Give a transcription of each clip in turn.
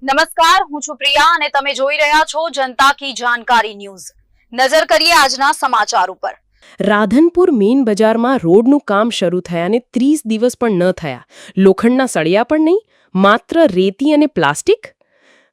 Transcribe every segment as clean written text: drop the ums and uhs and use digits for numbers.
નમસ્કાર, હું છું પ્રિયા અને તમે જોઈ રહ્યા છો જનતા કી જાણકારી ન્યૂઝ। નજર કરીએ આજના સમાચાર ઉપર। રાધનપુર મેઇન બજારમાં રોડનું કામ શરૂ થયાને 30 દિવસ પણ ન થયા, લોખંડના સળિયા પણ નહીં, માત્ર રેતી અને પ્લાસ્ટિક।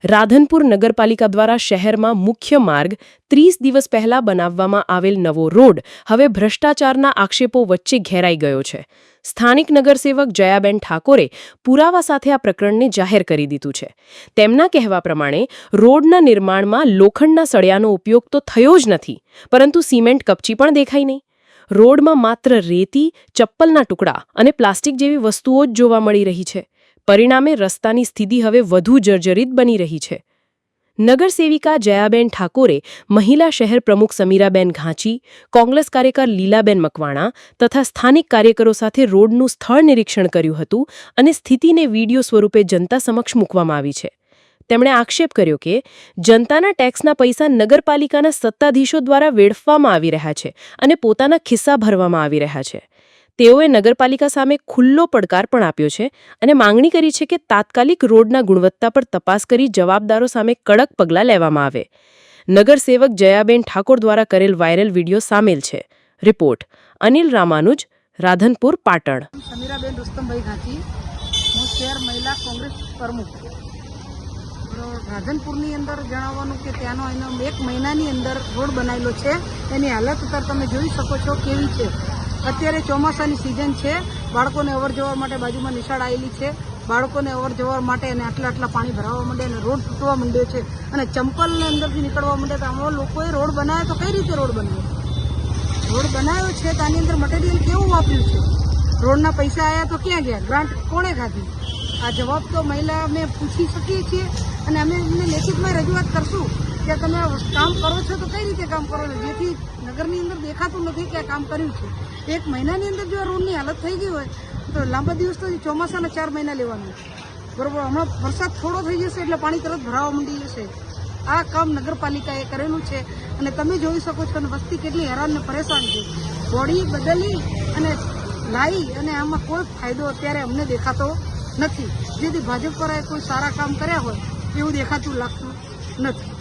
રાધનપુર નગરપાલિકા દ્વારા શહેરમાં મુખ્ય માર્ગ 30 દિવસ પહેલા બનાવવામાં આવેલ નવો રોડ હવે ભ્રષ્ટાચારના આક્ષેપો વચ્ચે ઘેરાઈ ગયો છે। સ્થાનિક નગરસેવક જયાબેન ઠાકોરે પુરાવા સાથે આ પ્રકરણને જાહેર કરી દીધું છે। તેમના કહેવા પ્રમાણે રોડના નિર્માણમાં લોખંડના સળિયાનો ઉપયોગ તો થયો જ નથી, પરંતુ સિમેન્ટ કપચી પણ દેખાઈ નહીં। રોડમાં માત્ર રેતી, ચપ્પલના ટુકડા અને પ્લાસ્ટિક જેવી વસ્તુઓ જ જોવા મળી રહી છે। પરિણામે રસ્તાની સ્થિતિ હવે વધુ જર્જરિત બની રહી છે। નગરસેવિકા જયાબેન ઠાકોરે મહિલા શહેર પ્રમુખ સમીરાબેન ઘાંચી, કોંગ્રેસ કાર્યકર લીલાબેન મકવાણા તથા સ્થાનિક કાર્યકરો સાથે રોડનું સ્થળ નિરીક્ષણ કર્યું હતું અને સ્થિતિને વિડીયો સ્વરૂપે જનતા સમક્ષ મૂકવામાં આવી છે। તેમણે આક્ષેપ કર્યો કે જનતાના ટેક્સના પૈસા નગરપાલિકાના સત્તાધીશો દ્વારા વેડફવામાં આવી રહ્યા છે અને પોતાના ખિસ્સા ભરવામાં આવી રહ્યા છે। તેઓએ નગરપાલિકા સામે ખુલ્લો પડકાર પણ આપ્યો છે અને માંગણી કરી છે કે તાત્કાલિક રોડના ગુણવત્તા પર તપાસ કરી જવાબદારો સામે કડક પગલાં લેવામાં આવે। નગરસેવક જયાબેન ઠાકોર દ્વારા કરેલ વાયરલ વિડીયો સામેલ છે। રિપોર્ટ અનિલ રામાનુજ, રાધનપુર, પાટણ। સમીરાબેન રુસ્તમભાઈ ઘાંચી, હું શહેર મહિલા કોંગ્રેસ પ્રમુખ। રાધનપુરની અંદર જણાવવાનું કે ત્યાંનો એનો 1 મહિનાની અંદર રોડ બનાવેલો છે, એની હાલત અત્યારે તમે જોઈ શકો છો કેવી છે। અત્યારે ચોમાસાની સિઝન છે, બાળકોને અવર જવર માટે બાજુમાં નિશાળ આવેલી છે, બાળકોને અવર જવર માટે અને આટલા પાણી ભરાવા માંડે અને રોડ તૂટવા માંડ્યો છે અને ચંપલને અંદરથી નીકળવા માંડે। તો આમાં લોકોએ રોડ બનાવ્યો તો કઈ રીતે રોડ બનાવ્યો? રોડ બનાવ્યો છે તો આની અંદર મટીરિયલ કેવું વાપર્યું છે? રોડના પૈસા આવ્યા તો ક્યાં ગયા? ગ્રાન્ટ કોણે ખાધી? આ જવાબ તો મહિલા અમે પૂછી શકીએ છીએ અને અમે એમને લેખિતમાં રજૂઆત કરશું કે તમે કામ કરો છો તો કઈ રીતે કામ કરો છો, જેથી નગરની અંદર દેખાતું નથી કે આ કામ કર્યું છે। 1 મહિનાની અંદર જો આ રોડની હાલત થઈ ગઈ હોય તો લાંબા દિવસ તો ચોમાસાના 4 મહિના લેવાનું, બરોબર? હમણાં વરસાદ થોડો થઈ જશે એટલે પાણી તરત ભરાવા માંડી જશે। આ કામ નગરપાલિકાએ કરેલું છે અને તમે જોઈ શકો છો અને વસ્તી કેટલી હેરાન ને પરેશાન છે। બોડી બદલી અને લાવી અને આમાં કોઈ ફાયદો અત્યારે અમને દેખાતો નથી, જેથી ભાજપ પર કોઈ સારા કામ કર્યા હોય એવું દેખાતું લાગતું નથી।